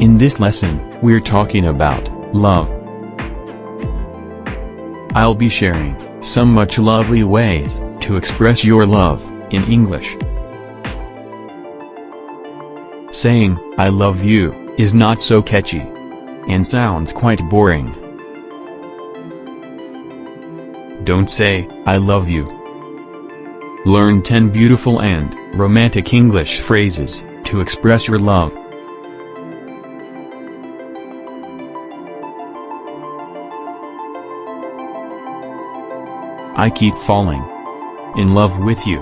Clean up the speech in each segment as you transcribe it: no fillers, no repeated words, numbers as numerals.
In this lesson, we're talking about love. I'll be sharing some much lovely ways to express your love in English. Saying, "I love you," is not so catchy and sounds quite boring. Don't say, "I love you." Learn 10 beautiful and romantic English phrases to express your love. I keep falling in love with you.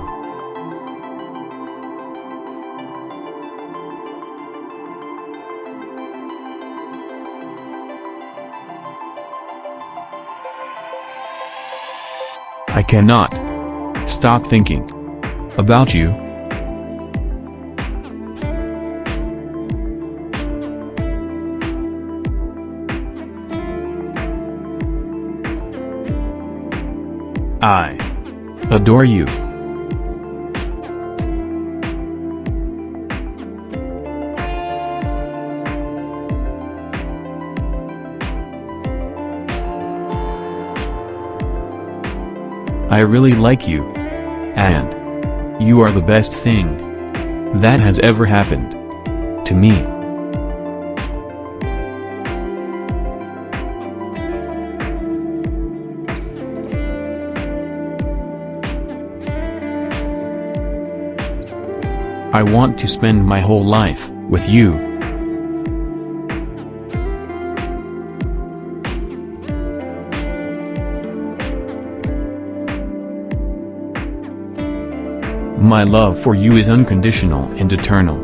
I cannot stop thinking about you. I adore you. I really like you. And you are the best thing that has ever happened to me. I want to spend my whole life with you. My love for you is unconditional and eternal.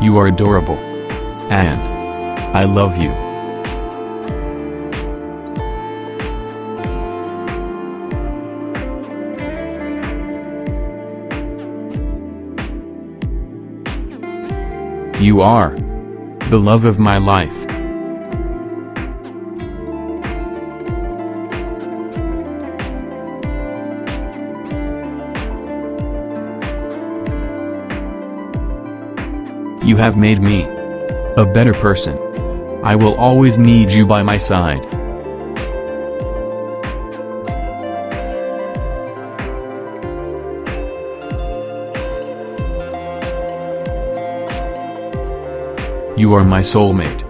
You are adorable. And I love you. You are the love of my life. You have made me a better person. I will always need you by my side. You are my soulmate.